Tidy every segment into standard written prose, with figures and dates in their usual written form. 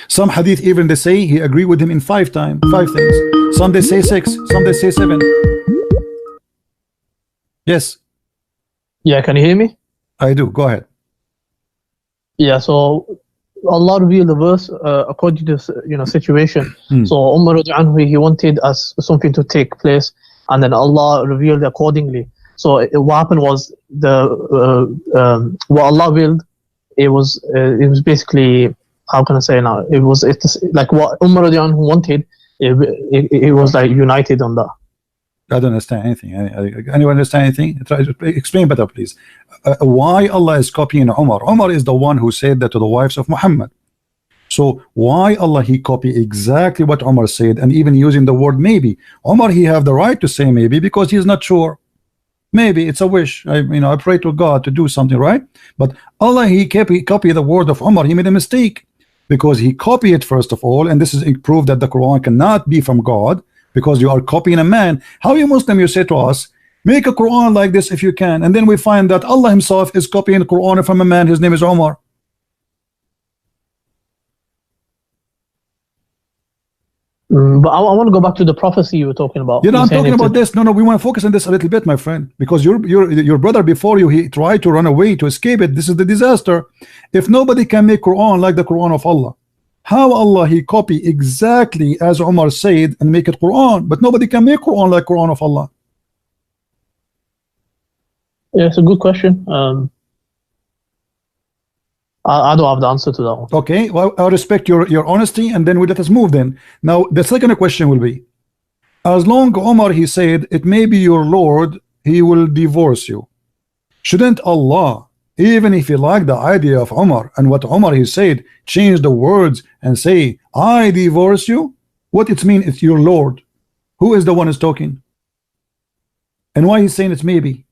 Some hadith even they say he agreed with him in 5 things. Some they say 6, some they say 7. Yes. Yeah, can you hear me? I do. Go ahead. Yeah, so Allah revealed the verse according to situation. So Umar anhu, he wanted something to take place, and then Allah revealed accordingly. So what happened was what Allah willed. It was basically, how can I say now? It's like what Umar anhu wanted. It was like united on that. I don't understand anything. Anyone understand anything? Try to explain better, please. Why Allah is copying Umar? Umar is the one who said that to the wives of Muhammad. So why Allah he copy exactly what Umar said, and even using the word maybe? Umar he have the right to say maybe because he's not sure. Maybe it's a wish. I pray to God to do something, right? But Allah he copy the word of Umar. He made a mistake because he copied it first of all, and this is proof that the Quran cannot be from God. Because you are copying a man. How you Muslim, you say to us, make a Quran like this if you can, and then we find that Allah himself is copying the Quran from a man, his name is Umar. But I want to go back to the prophecy you were talking about. I'm talking about this. No, we want to focus on this a little bit, my friend, because your brother before you, he tried to run away to escape it. This is the disaster. If nobody can make Quran like the Quran of Allah, how Allah he copy exactly as Umar said and make it Quran, but nobody can make Quran like Quran of Allah? Yeah, it's a good question. I don't have the answer to that one. Okay, well, I respect your honesty, and then we let us move then. Now the second question will be, as long Umar he said it may be your Lord, he will divorce you. Shouldn't Allah, even if you like the idea of Umar and what Umar he said, change the words and say I divorce you? What it mean? It's your Lord. Who is the one who's talking? And why he's saying it's maybe?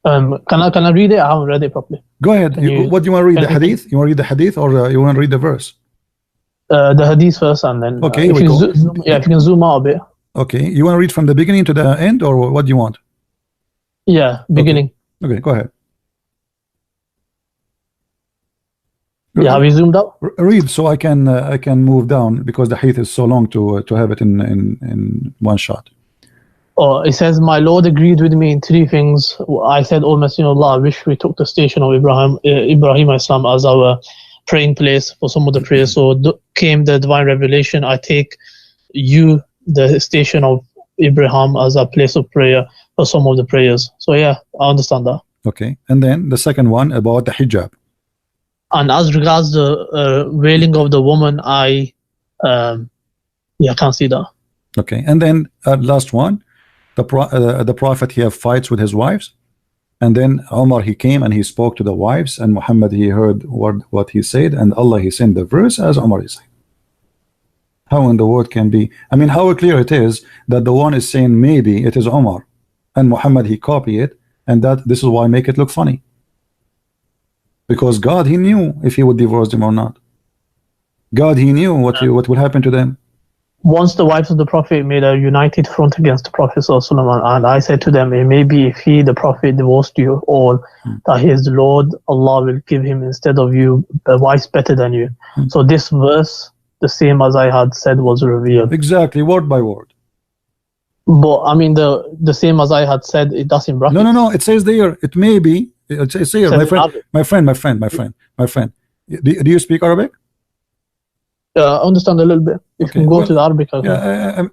Can I read it? I haven't read it properly. Go ahead. What do you want to read? The hadith? You want to read the hadith, or you want to read the verse? The hadith first, and then okay. If you can zoom out a bit. Okay. You want to read from the beginning to the end, or what do you want? Yeah, beginning. Okay, go ahead. Yeah, have you zoomed out? Read so I can move down, because the hadith is so long to have it in one shot. Oh, it says, my Lord agreed with me in 3 things. I said, O Messenger of Allah, I wish we took the station of Ibrahim Islam as our praying place for some of the prayers. So came the divine revelation. I take you, the station of Ibrahim, as a place of prayer for some of the prayers. So yeah, I understand that. Okay, and then the second one about the hijab. And as regards the wailing of the woman, I can't see that. Okay, and then last one, the Prophet he have fights with his wives, and then Umar he came and he spoke to the wives, and Muhammad he heard what he said, and Allah he sent the verse as Umar is saying. How in the world can be? I mean, how clear it is that the one is saying maybe it is Umar, and Muhammad he copy it, and that this is why make it look funny. Because God he knew if he would divorce them or not. God he knew what will happen to them. Once the wives of the Prophet made a united front against the Prophet ﷺ, and I said to them, it may be if he, the Prophet, divorced you all, that his Lord, Allah will give him instead of you a wife better than you. So this verse, the same as I had said, was revealed. Exactly, word by word. But I mean, the same as I had said, it does in brackets. No, it says there, it may be, it says here, my friend. Do you speak Arabic? I understand a little bit. If you can go to the Arabic.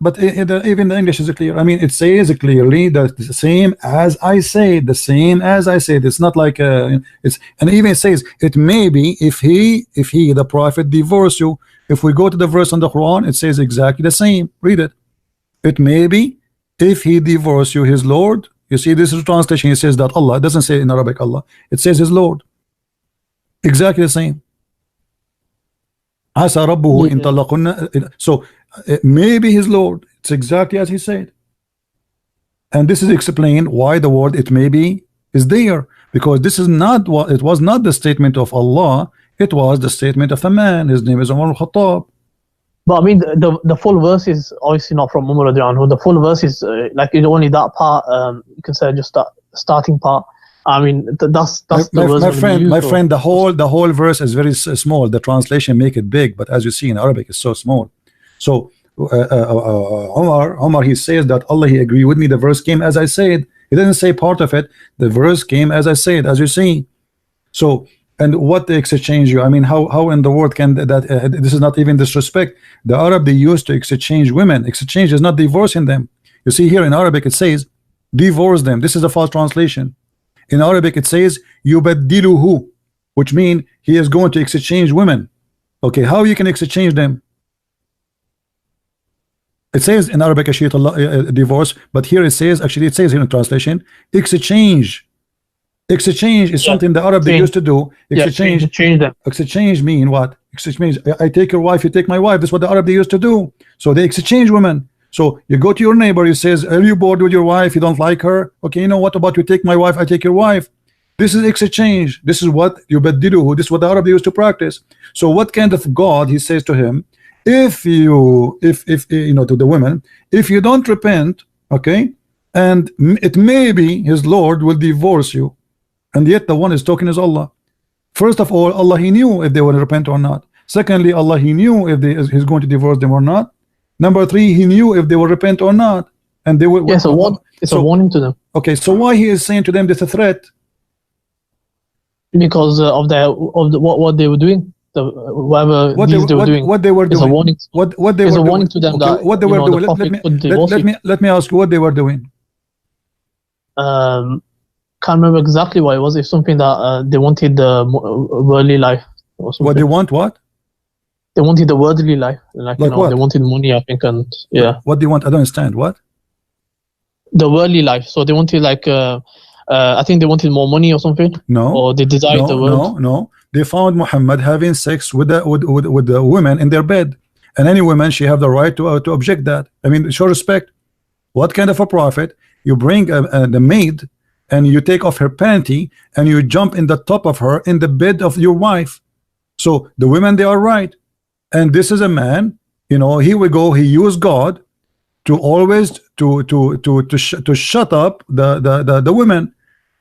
But even the English is clear. I mean, it says clearly that the same as I said. The same as I said. It's not like it's, and even it says it may be if he the Prophet divorce you. If we go to the verse on the Quran, it says exactly the same. Read it. It may be if he divorce you, his Lord. You see, this is a translation. It says that Allah. It doesn't say in Arabic Allah. It says his Lord. Exactly the same. So maybe his Lord. It's exactly as he said. And this is explained why the word it may be is there, because this is not what it was, not the statement of Allah, it was the statement of a man. His name is Umar al-Khattab. But I mean, the full verse is obviously not from Umar radiallahu anhu. The full verse is like it's only that part, you can say just that starting part. I mean, that's the words my I'm gonna friend, use, my so- friend, the whole verse is very small. The translation make it big, but as you see in Arabic, it's so small. So Umar, he says that Allah, he agree with me. The verse came as I said. He didn't say part of it. The verse came as I said, as you see. So, and what they exchange you? I mean, how in the world can that this is not even disrespect. The Arab, they used to exchange women. Exchange is not divorcing them. You see here in Arabic it says divorce them. This is a false translation. In Arabic it says yubaddiluhu, which means he is going to exchange women. Okay, how you can exchange them? It says in Arabic divorce, but here it says, actually it says here in translation, exchange. Exchange is something the Arab they used to do. Exchange, change them. exchange mean what? Exchange, I take your wife, you take my wife. That's what the Arab they used to do. So they exchange women. So you go to your neighbor, you says, are you bored with your wife? You don't like her? Okay, you know what about you take my wife, I take your wife. This is exchange. This is what you baddiluhu. This is what the Arab they used to practice. So what kind of God, he says to him, if you know, to the women, if you don't repent, okay, and it may be his Lord will divorce you. And yet the one is talking is Allah. First of all, Allah, he knew if they would repent or not. Secondly, Allah, he knew if he's going to divorce them or not. Number three, he knew if they will repent or not, and they will. Yes, it's a warning to them. Okay, so why he is saying to them this a threat? Because of what they were doing, whatever they were doing. What they were doing. It's a warning. What they it's were a doing. warning to them that what they were doing. Let me ask you what they were doing. Can't remember exactly what it was. It's something that they wanted the worldly life. Or something. What they want? What? They wanted the worldly life, like you know, what? they wanted money, I think, and yeah. What do you want? I don't understand. What? The worldly life. So they wanted like, I think they wanted more money or something. No. Or they desired the world. No. They found Muhammad having sex with the women in their bed, and any woman, she have the right to object that. I mean, show respect. What kind of a prophet? You bring the maid, and you take off her panty, and you jump in the top of her in the bed of your wife. So the women, they are right. And this is a man, you know, he will go, he used God to always to shut up the women.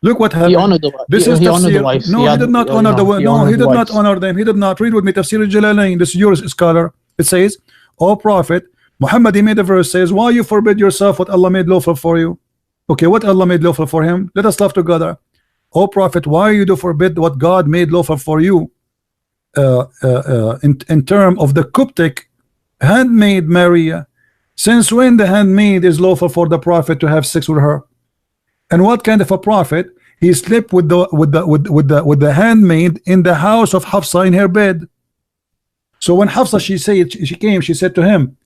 Look what happened. He honored the wife. This is he honored the wives. No, he did not honor the women. No, he did not honor them. He did not. Read with me Tafsir al-Jalalain. This is your scholar. It says, "O Prophet Muhammad," he made a verse says, "Why you forbid yourself what Allah made lawful for you?" Okay, what Allah made lawful for him? Let us love together. "O Prophet, why you do forbid what God made lawful for you?" In term of the Coptic handmaid Maria, since when the handmaid is lawful for the prophet to have sex with her? And what kind of a prophet? He slept with the handmaid in the house of Hafsa in her bed. So when Hafsa she said to him,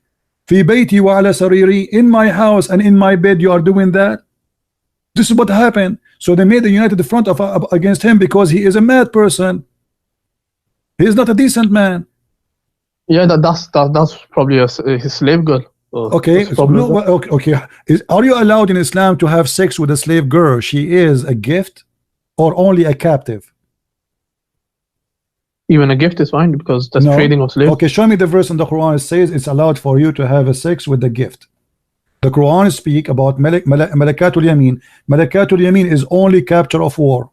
"Fi bayti wa ala sariri," in my house and in my bed you are doing that. This is what happened. So they made a united front against him because he is a mad person. He is not a decent man. Yeah, that's probably his slave girl. Okay, okay. Are you allowed in Islam to have sex with a slave girl? She is a gift, or only a captive? Even a gift is fine because that's trading of slaves. Okay, show me the verse in the Quran. It says it's allowed for you to have a sex with a gift. The Quran speak about malakatul yamin. Malakatul yamin is only capture of war.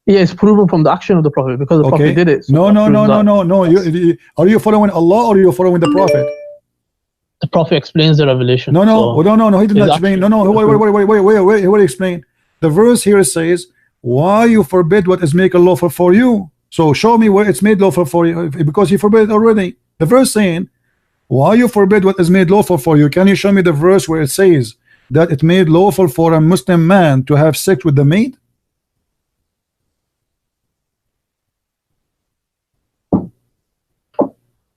Yeah, it's proven from the action of the Prophet because the Prophet did it. So no. Are you following Allah or are you following the Prophet? The Prophet explains the revelation. No. He did not explain. No. Wait. Explain. The verse here says, "Why you forbid what is made lawful for you?" So show me where it's made lawful for you, because He forbid it already. The verse saying, "Why you forbid what is made lawful for you?" Can you show me the verse where it says that it made lawful for a Muslim man to have sex with the maid?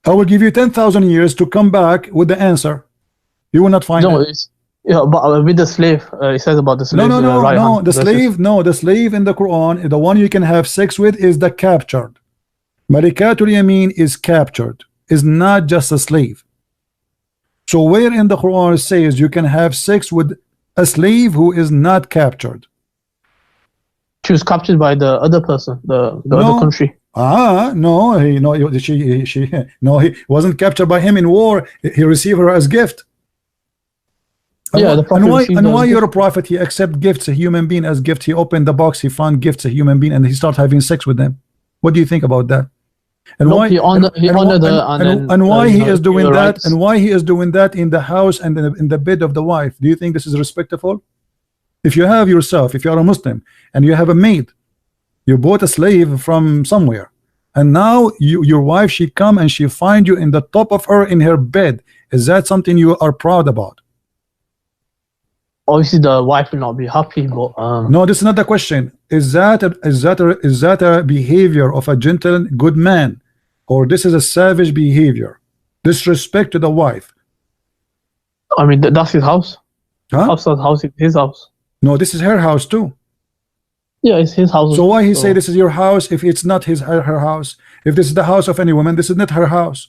I will give you 10,000 years to come back with the answer. You will not find it. But with the slave, it says about the slave. No. The slave in the Quran, the one you can have sex with, is the captured. Malikatul Yamin is captured, is not just a slave. So where in the Quran it says you can have sex with a slave who is not captured? She was captured by the other person, the other country. No, he wasn't captured by him in war. He received her as gift. Yeah, the Prophet received and those why gifts. your prophet, he accept gifts, a human being as gift? He opened the box, he found gifts, a human being, and he start having sex with them. What do you think about that? And Nope, why he honored her, and then why he is gave doing her that, rights. and why he is doing that in the house and in the bed of the wife? Do you think this is respectful? If you have yourself, if you are a Muslim and you have a maid, you bought a slave from somewhere, and now your wife, she come and she find you in the top of her in her bed. Is that something you are proud about? Obviously, the wife will not be happy, but No, this is not the question. Is that a behavior of a gentle good man, or this is a savage behavior, disrespect to the wife? I mean, that's his house. Huh? House is his house. No, this is her house too. Yeah, it's his house. So why he say this is your house if it's not her house? If this is the house of any woman, this is not her house.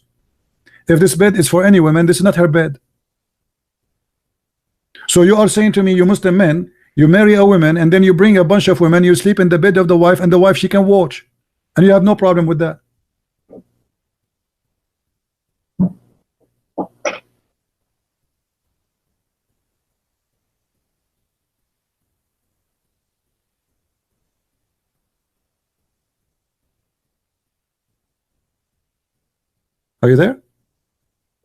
If this bed is for any woman, this is not her bed. So you are saying to me, you Muslim men, you marry a woman and then you bring a bunch of women, you sleep in the bed of the wife, and the wife, she can watch, and you have no problem with that? Are you there?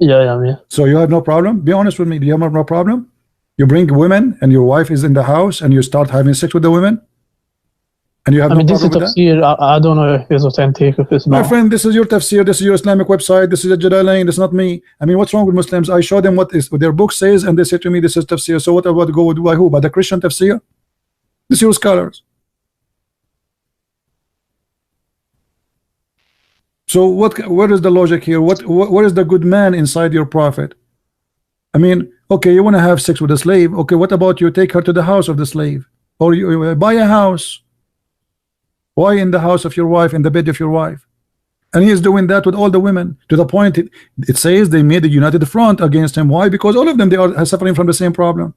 Yeah, I'm here. So you have no problem? Be honest with me. Do you have no problem? You bring women and your wife is in the house and you start having sex with the women, and you have no this is problem with that? tafsir. I don't know if it's authentic, if it's My not. friend, this is your tafsir, this is your Islamic website, this is a Jalalain, this is not me. I mean, what's wrong with Muslims? I show them what their book says, and they say to me this is tafsir. So what about go by who? By the Christian tafsir? This is your scholars. So where is the logic here? What is the good man inside your prophet? I mean, okay, you want to have sex with a slave. Okay, what about you take her to the house of the slave, or you buy a house? Why in the house of your wife, in the bed of your wife? And he is doing that with all the women, to the point it says they made a united front against him. Why? Because all of them, they are suffering from the same problem.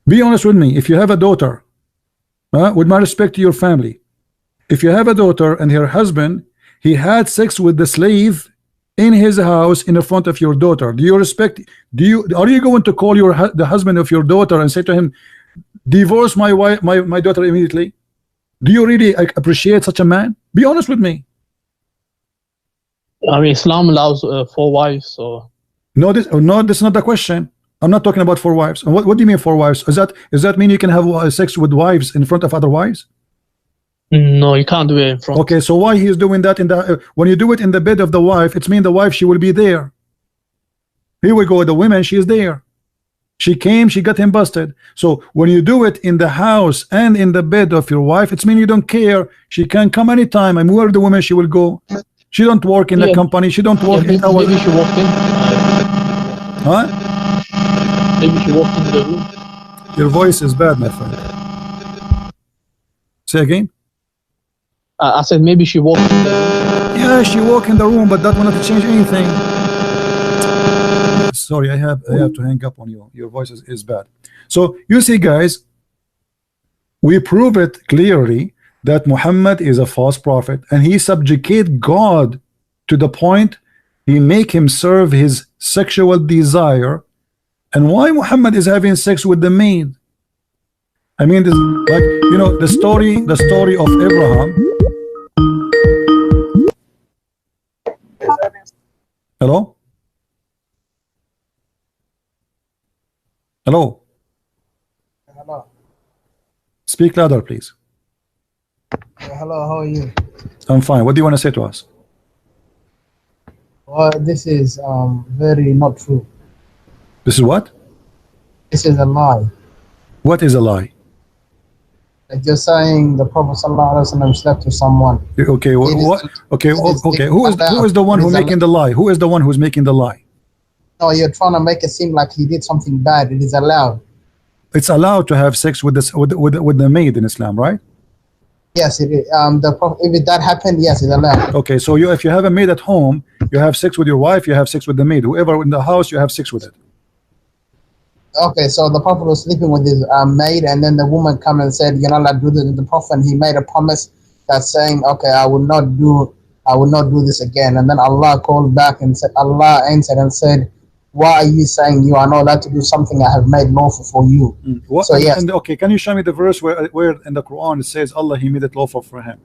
Be honest with me. If you have a daughter, with my respect to your family, if you have a daughter and her husband, he had sex with the slave in his house in the front of your daughter, do you respect? Are you going to call the husband of your daughter and say to him, divorce my wife, my daughter immediately? Do you really appreciate such a man? Be honest with me. I mean, Islam allows 4 wives, so. No, this is not the question. I'm not talking about 4 wives. What do you mean 4 wives? Does that mean you can have sex with wives in front of other wives? No, you can't do it in front. Okay, so why he is doing that in the when you do it in the bed of the wife? It's mean the wife, she will be there. Here we go. The woman, she is there. She came, she got him busted. So when you do it in the house and in the bed of your wife, it's mean you don't care. She can come anytime, and where the woman, she will go. She don't work in the company. She don't work 8 hours. Maybe she walked in. Huh? Maybe she walked into the room. Your voice is bad, my friend. Say again. I said maybe she walked in the room. Yeah, she walked in the room, but that will not change anything. Sorry, I have to hang up on you. Your voice is bad. So you see, guys, we prove it clearly that Muhammad is a false prophet, and he subjugate God to the point he make him serve his sexual desire. And why Muhammad is having sex with the maid? I mean, this, like, you know, the story of Abraham. Hello? Hello? Hello. Speak louder, please. Hello, how are you? I'm fine. What do you want to say to us? Well, this is very not true. This is what? This is a lie. What is a lie? Like you're saying the Prophet ﷺ slept with someone. Okay, what? Okay, okay. Who is the one who's making the lie? Who is the one who's making the lie? No, you're trying to make it seem like he did something bad. It is allowed. It's allowed to have sex with the maid in Islam, right? Yes, it is. If that happened, yes, it's allowed. Okay, so if you have a maid at home, you have sex with your wife, you have sex with the maid. Whoever in the house, you have sex with it. Okay, so the Prophet was sleeping with his maid, and then the woman come and said, "You're not allowed to do this." The Prophet, he made a promise that's saying, "Okay, I will not do I will not do this again. And then Allah called back and said, Allah answered and said, why are you saying you are not allowed to do something I have made lawful for you? What, So yes. okay, can you show me the verse where in the Quran it says Allah He made it lawful for him?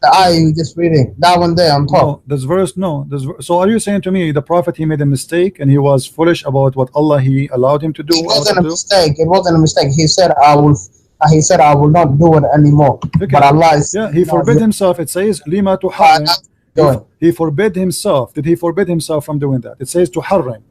The ayah you just reading, that one there on top. No, this verse, no. So are you saying to me the Prophet he made a mistake and he was foolish about what Allah He allowed him to do? It wasn't a mistake. It wasn't a mistake. He said, I will not do it anymore. Okay. But Allah is, yeah, he forbid himself. It says lima tuharrim. He forbid himself. Did he forbid himself from doing that? It says to harrim.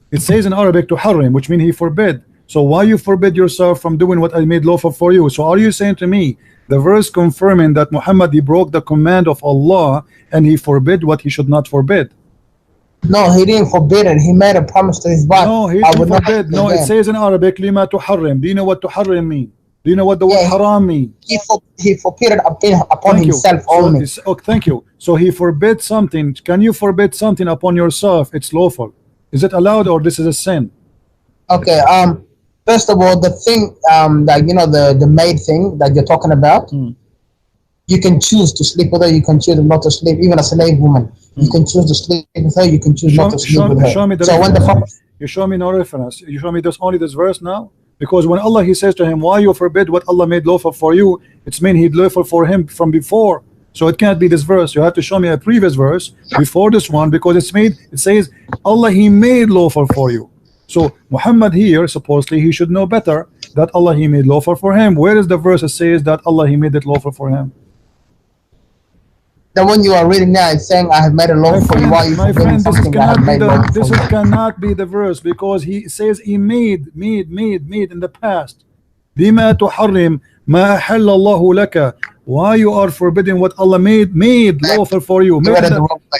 It says in Arabic to harrim, which means he forbid. So why you forbid yourself from doing what I made lawful for you? So are you saying to me the verse confirming that Muhammad he broke the command of Allah and he forbid what he should not forbid? No, he didn't forbid it. He made a promise to his wife. No, he forbid. No, it says in Arabic lima tuharrim. Do you know what tuharrim mean? Do you know what the word haram mean? He forbid it upon himself only. Oh, thank you. So he forbid something. Can you forbid something upon yourself? It's lawful. Is it allowed or this is a sin? Okay. First of all, the thing that you know the maid thing that you're talking about, you can choose to sleep with her. You can choose not to sleep. Even a slave woman, you can choose to sleep with her. You can choose not to sleep with her. Show me the so when the Prophet, you show me no reference. You show me only this verse now. Because when Allah he says to him, why you forbid what Allah made lawful for you, it's mean he lawful for him from before. So it can't be this verse. You have to show me a previous verse before this one, because it says Allah he made lawful for you. So Muhammad here supposedly he should know better that Allah he made lawful for him. Where is the verse that says that Allah he made it lawful for him? The one you are reading now is saying I have made a lawful for you. Why you forbidding something that I have made lawful for you? This cannot be the verse, because he says he made in the past. Lima tuharrim ma ahalla Allahu laka. Why you are forbidding what Allah made lawful for you?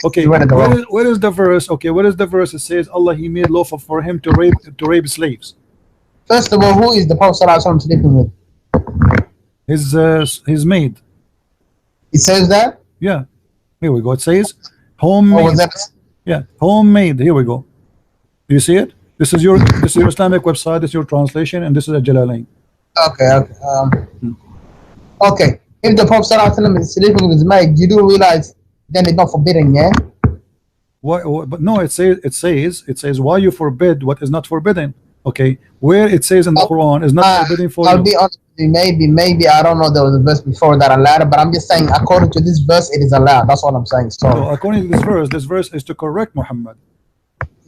Okay, where is the verse? Okay, where is the verse that says Allah he made lawful for him to rape slaves? First of all, who is the Prophet ﷺ sleeping with? His maid. It says that? Yeah, here we go. It says homemade. Yeah, homemade. Here we go. Do you see it? This is your Islamic website. This is your translation, and this is a Jalalain. Okay. Okay. If the Prophet ﷺ is sleeping with his maid, you do realize then it's not forbidden, yeah? Why? But no, it says why you forbid what is not forbidden. Okay, where it says in the Quran is not forbidden for I'll you. be honest with you, maybe I don't know there was a verse before that allowed, but I'm just saying according to this verse it is allowed. That's what I'm saying. So according to this verse is to correct Muhammad.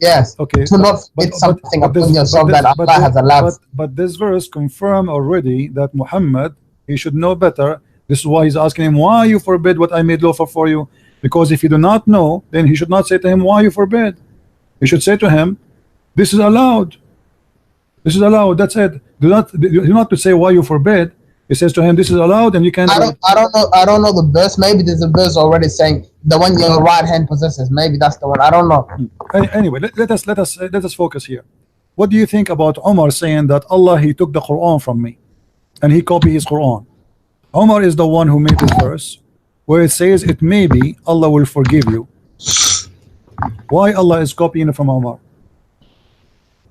Yes. Okay. To not forbid something upon yourself that Allah has allowed. But this verse confirm already that Muhammad he should know better. This is why he's asking him, why you forbid what I made lawful for you? Because if you do not know, then he should not say to him, why you forbid? He should say to him, this is allowed. This is allowed. That's it. Do not to say why you forbid. He says to him, this is allowed, and you can't. I don't know the verse. Maybe there's a verse already saying the one your right hand possesses. Maybe that's the one. I don't know. Anyway, let us focus here. What do you think about Umar saying that Allah he took the Quran from me, and he copied his Quran? Umar is the one who made this verse where it says it may be Allah will forgive you. Why Allah is copying it from Umar?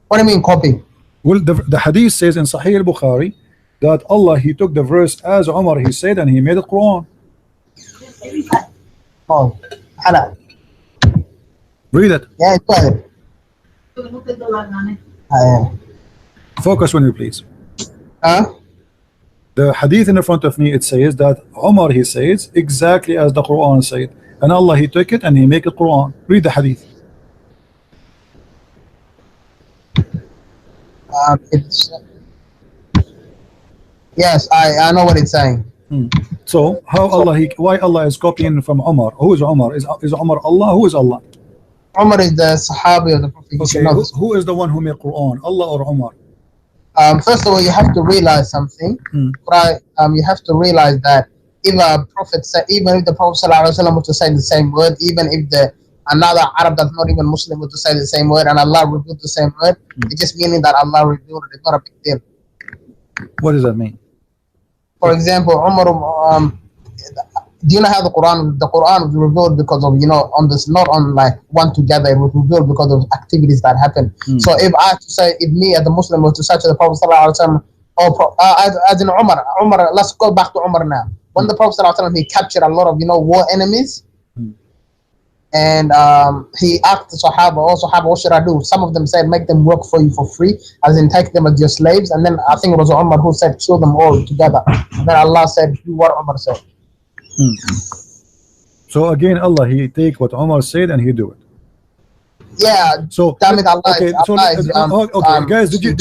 What do you mean copy? Well, the hadith says in Sahih al-Bukhari that Allah he took the verse as Umar he said and he made it Quran. Oh, Hannah. Read it. Yeah, go ahead. Focus on you, please. The hadith in front of me, it says that Umar he says exactly as the Quran said, and Allah he took it and he make it Quran. Read the hadith. Yes, I know what it's saying. So why Allah is copying from Umar? Who is Umar? Is Umar Allah? Who is Allah? Umar is the Sahabi of the Prophet. Okay, who is the one who made Quran? Allah or Umar? First of all, you have to realize something. Right? You have to realize that if a prophet said, even if the Prophet ﷺ were to say the same word, even if another Arab that's not even Muslim were to say the same word, and Allah revealed the same word, it's just meaning that Allah revealed it. It's not a big deal. What does that mean? For example, Umar, do you know how the Quran was revealed because of, on this, not on like one together, it was revealed because of activities that happen. So if I have to say, if me as a Muslim was to say to the Prophet ﷺ, as in Umar, let's go back to Umar now. when the Prophet ﷺ, he captured a lot of war enemies, and he asked the Sahaba, what should I do? Some of them said, make them work for you for free, as in take them as your slaves. And then I think it was Umar who said, kill them all together. And then Allah said, do what Umar said. So again, Allah, he take what Umar said and he do it. Yeah. So damn it, Allah. Okay. Guys, did you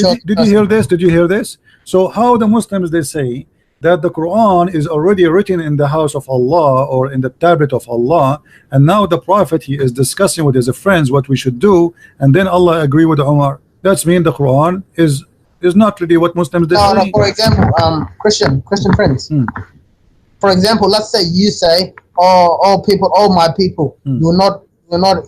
hear this? Did you hear this? So how the Muslims, they say that the Quran is already written in the house of Allah or in the tablet of Allah, and now the Prophet, he is discussing with his friends what we should do, and then Allah agree with Umar. That's mean the Quran is not really what Muslims they say. No, for example, Christian friends. For example, let's say you say, all my people, do not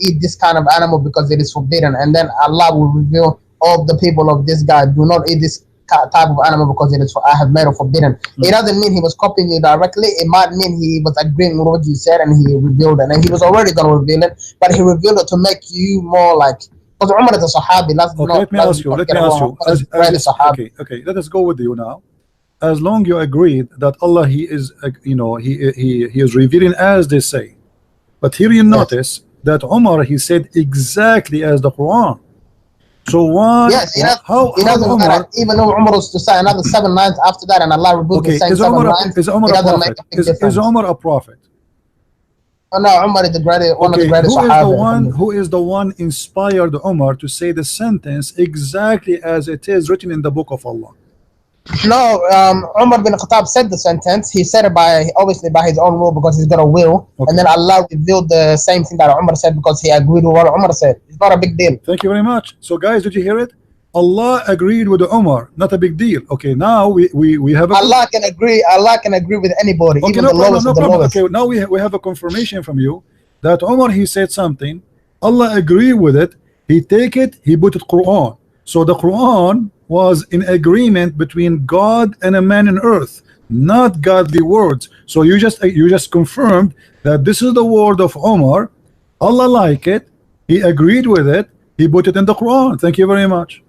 eat this kind of animal because it is forbidden, and then Allah will reveal all the people of this guy do not eat this type of animal because it is I have made it forbidden. It doesn't mean he was copying you directly. It might mean he was agreeing with what you said and he revealed it, and he was already going to reveal it, but he revealed it to make you more like, because Umar is a Sahabi. Let me ask you. Okay, let us go with you now. As long you agreed that Allah, he is he is revealing as they say, but here you notice that Umar, he said exactly as the Quran. So why? Yes, Umar, even though Umar was to say another 7 lines after that, and Allah revealed the same 7 lines, is Umar a prophet? Is Umar a prophet? Oh, no, Umar is one of the greatest Sahaba. Who is the one inspired Umar to say the sentence exactly as it is written in the book of Allah? No, Umar bin Khattab said the sentence. He said it obviously by his own will, because he's got a will. And then Allah revealed the same thing that Umar said because he agreed with what Umar said. It's not a big deal. Thank you very much. So guys, did you hear it? Allah agreed with Umar, not a big deal. Okay, now we have Allah can agree with anybody, even the lowest of the lowest. Okay, now we have a confirmation from you that Umar, he said something, Allah agreed with it, he take it, he put it Quran. So the Quran was in agreement between God and a man on earth, not godly words. So you just confirmed that this is the word of Umar. Allah liked it, he agreed with it, he put it in the Quran. Thank you very much.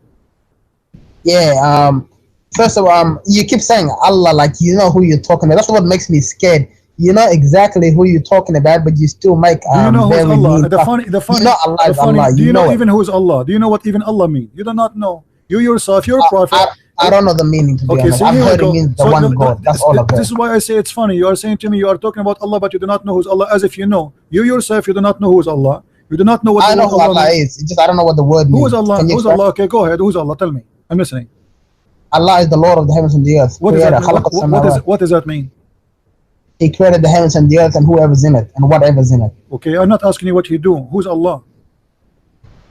Yeah, first of all, you keep saying Allah like you know who you're talking about. That's what makes me scared. You know exactly who you're talking about, but you still make do you know who's Allah? The funny, you know Allah is Allah. Do you know even who's Allah? Do you know what even Allah means? You do not know. You yourself, you're a prophet. I don't know the meaning, to be honest. I've heard it means the one God. That's all I've heard. This is why I say it's funny. You are saying to me you are talking about Allah, but you do not know who's Allah, as if you know. You yourself, you do not know who's Allah. You do not know what I know who Allah is. It's just I don't know what the word means. Who is Allah? Who's Allah? Okay, go ahead. Who's Allah? Tell me. I'm listening. Allah is the Lord of the heavens and the earth. What does that mean? He created the heavens and the earth and whoever's in it and whatever's in it. Okay, I'm not asking you what He do. Who's Allah?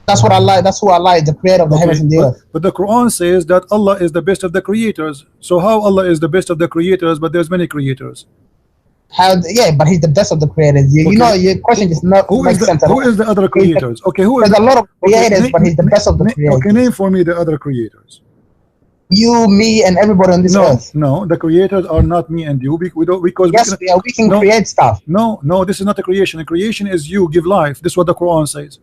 That's who Allah is, the creator of the heavens and the earth. But the Quran says that Allah is the best of the creators. So how Allah is the best of the creators, but there's many creators? Yeah, but He's the best of the creators. You know, your question is not makes sense. Who is the other creators? Okay, there's a lot of creators, but He's the best of the creators. Okay, name for me the other creators. You, me, and everybody on this earth. No, the creators are not me and you. Because we can create stuff. No, this is not a creation. A creation is you give life. This is what the Quran says.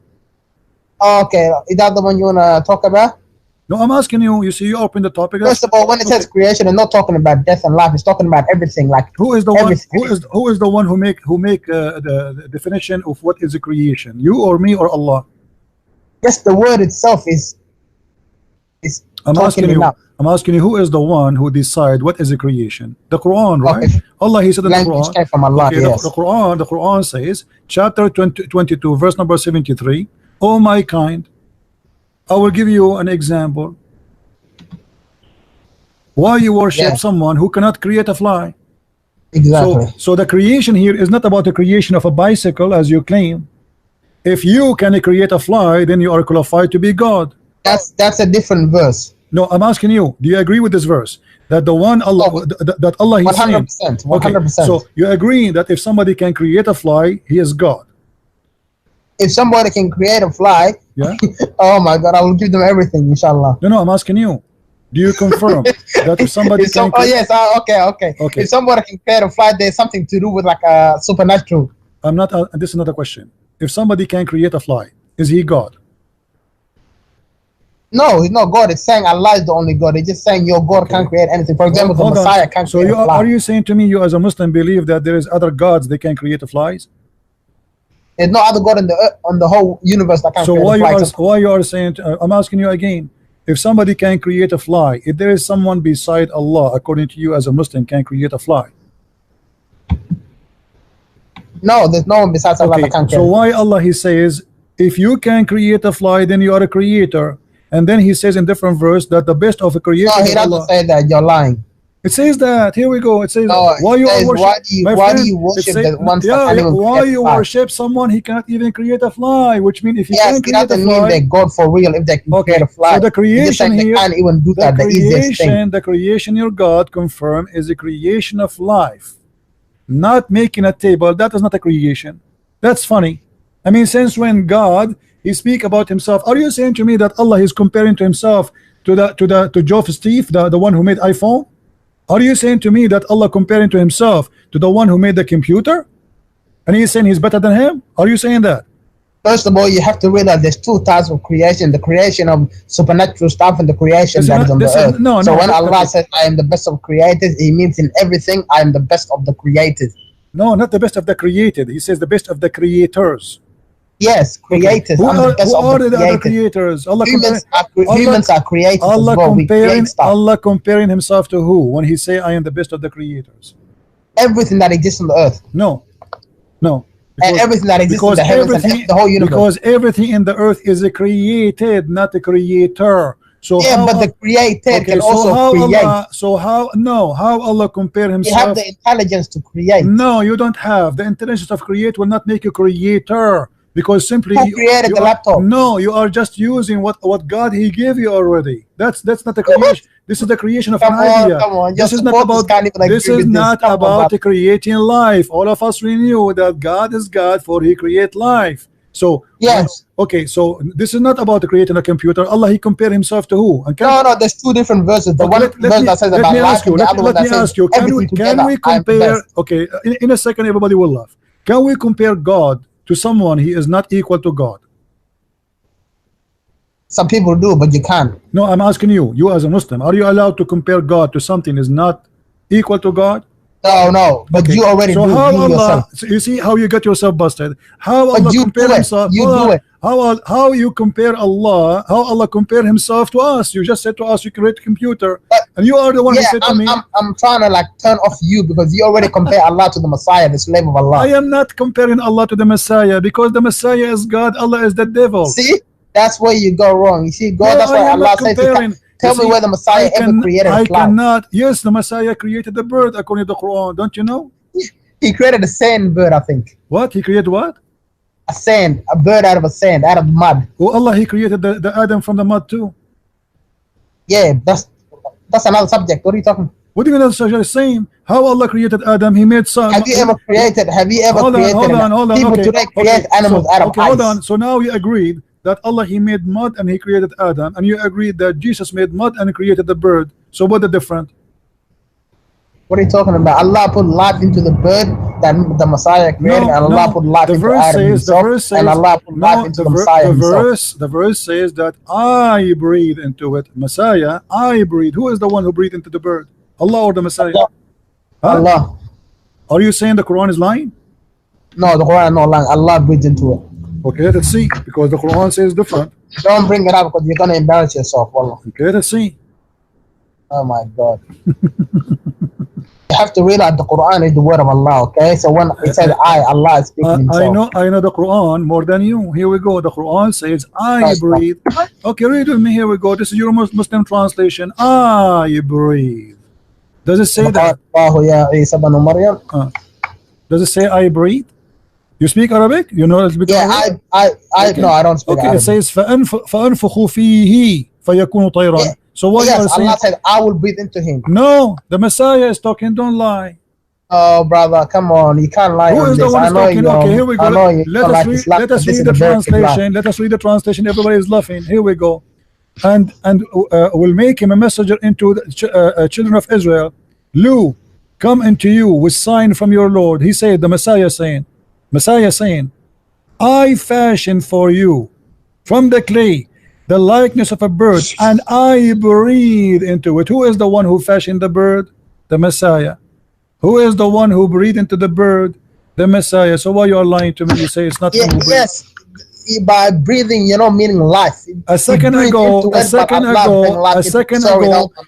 Okay, is that the one you wanna talk about? No, I'm asking you. You see, you open the topic. First of all, when it says creation, it's not talking about death and life. It's talking about everything. Like who is the one who make the definition of what is a creation? You or me or Allah? Yes, the word itself is. I'm asking you, who is the one who decide what is a creation? The Quran, right? Okay. Allah, He said in the Quran. From Allah, okay, yes. the Quran says, chapter 22, verse number 73. O my kind, I will give you an example. Why you worship someone who cannot create a fly? Exactly. So the creation here is not about the creation of a bicycle, as you claim. If you can create a fly, then you are qualified to be God. That's a different verse. No, I'm asking you, do you agree with this verse? That the one Allah, that Allah is 100%, 100%. Okay, so you agree that if somebody can create a fly, he is God. If somebody can create a fly, oh my God, I will give them everything, inshallah. No, I'm asking you. Do you confirm that if somebody can? Oh yes, okay. If somebody can create a fly, there's something to do with like a supernatural. I'm not. This is not a question. If somebody can create a fly, is he God? No, he's not God. It's saying Allah is the only God. It's just saying your God can't create anything. For example, the Messiah can't create a fly. Are you saying to me, you as a Muslim believe that there is other gods they can create flies? There's no other God on the whole universe that can so create a fly. So why you are saying? I'm asking you again. If somebody can create a fly, if there is someone beside Allah, according to you as a Muslim, can create a fly? No, there's no one besides Allah that can create. So why Allah he says, if you can create a fly, then you are a creator, and then he says in different verse that the best of a creator. No, he doesn't say that. You're lying. It says that. Here we go. It says no, why you says, worship? Why do you worship the one? Why you worship someone he cannot even create a fly? Which means if he yes, can create a fly, doesn't mean they're God for real. If they can create a fly, so the creation here, they can't even do that. The easiest thing. The creation your God confirm is the creation of life, not making a table. That is not a creation. That's funny. I mean, since when God he speak about himself? Are you saying to me that Allah is comparing to himself to Geoff Steve, the one who made iPhone? Are you saying to me that Allah comparing to himself to the one who made the computer, and he's saying he's better than him? Are you saying that? First of all, you have to realize there's two types of creation: the creation of supernatural stuff and the creation that is on the earth. So when Allah says, "I am the best of creators," He means in everything, "I am the best of the creators." No, not the best of the created. He says the best of the creators. Yes, creators. Who are the other creators? Humans are creators Allah comparing himself to who when he say I am the best of the creators? Everything that exists on the earth. No. And everything that exists in the heavens and the whole universe. Because everything in the earth is created, not a creator. So yeah, but the created can also create. How Allah compare himself? You have the intelligence to create. No, you don't have. The intelligence of create will not make you creator. Because simply who created the laptop? No, you are just using what God he gave you already. That's not the creation. This is the creation of an idea. Come on. This is not about creating life. All of us we knew that God is God, for he create life. So yes. Okay, so this is not about creating a computer. Allah he compared himself to who? No, there's two different verses. The one verse that says about life, and the other one that says everything together. Can we compare? Okay, in a second everybody will laugh. Can we compare God to someone he is not equal to God? Some people do, but you can't. No, I'm asking you as a Muslim, are you allowed to compare God to something is not equal to God? No, but you already do yourself. So you see how you get yourself busted. How Allah compare himself? How you compare Allah? How Allah compare himself to us? You just said to us you create a computer, and you are the one who said to me. I'm trying to like turn off you because you already compare Allah to the Messiah, the slave of Allah. I am not comparing Allah to the Messiah because the Messiah is God. Allah is the devil. See, that's where you go wrong. You see, God. That's why Allah says. Tell me where the Messiah ever created a fly. I cannot. Yes, the Messiah created the bird according to the Quran. Don't you know? He created a sand bird, I think. What? He created what? A bird out of sand, out of mud. Oh, Allah, he created the Adam from the mud too. Yeah, that's another subject. What are you talking? What do you mean that's the same? How Allah created Adam? He made some. Have you ever created? Hold on. People today create animals out of ice. Hold on. So now we agreed that Allah he made mud and he created Adam, and you agreed that Jesus made mud and created the bird. So what the difference? What are you talking about? Allah put life into the bird that the Messiah created, and Allah put life into Adam himself, and Allah put life into the Messiah himself. The verse says that I breathe into it. Messiah, I breathe. Who is the one who breathed into the bird? Allah or the Messiah? Allah. Are you saying the Quran is lying? No, the Quran is not lying. Allah breathed into it. Okay, let's see, because the Quran says different. Don't bring it up because you're gonna embarrass yourself, wallah. Okay, let's see. Oh my God. You have to realize the Quran is the word of Allah, okay? So when it says Allah is speaking himself. I know the Quran more than you. Here we go. The Quran says I breathe. Okay, read with me. Here we go. This is your Muslim translation. I breathe. Does it say that? Does it say I breathe? You speak Arabic? You know Arabic? Yeah, okay. No, I don't speak Arabic. It says فَأَنْفُخُ فِيهِ فَيَكُونُ طَيْرًا. So what yes, Allah said I will breathe into him. No, the Messiah is talking. Don't lie. Oh, brother, come on. You can't lie. Who is the one talking? Okay, here we go. Let us read the translation. Let us read the translation. Everybody is laughing. Here we go. And will make him a messenger into the children of Israel. Lu, come into you with sign from your Lord. He said, the Messiah saying, I fashion for you from the clay the likeness of a bird, and I breathe into it. Who is the one who fashioned the bird? The Messiah. Who is the one who breathed into the bird? The Messiah. So why you are lying to me? You say it's not him who breathed. Yes, by breathing, meaning life. A second ago,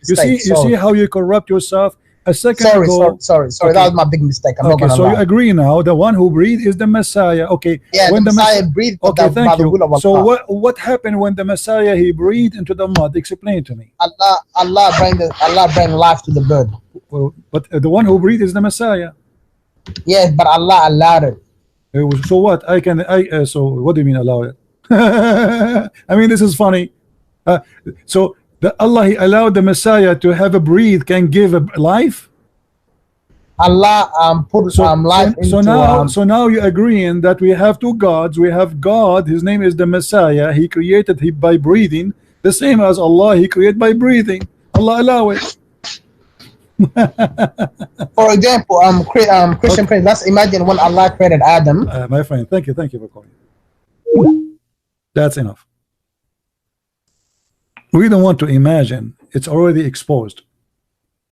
you see how you corrupt yourself. A second ago, sorry, okay. That was my big mistake. I'm not Okay, gonna so lie. you agree now? The one who breathed is the Messiah. Okay. Yeah, when the Messiah breathed. Okay, thank you. Of So what happened when the Messiah he breathed into the mud? Explain to me. Allah bring life to the bird. Well, but the one who breathed is the Messiah. Yes, but Allah allowed it. So what? So what do you mean allow it? I mean, this is funny. So Allah he allowed the Messiah to have a breathe, can give a life. Allah put life into. So now you're agreeing that we have two gods. We have God, his name is the Messiah. He created by breathing, the same as Allah. He created by breathing. Allah allow it. For example, Christian Prince. Let's imagine when Allah created Adam. My friend, thank you for calling. That's enough. We don't want to imagine. It's already exposed.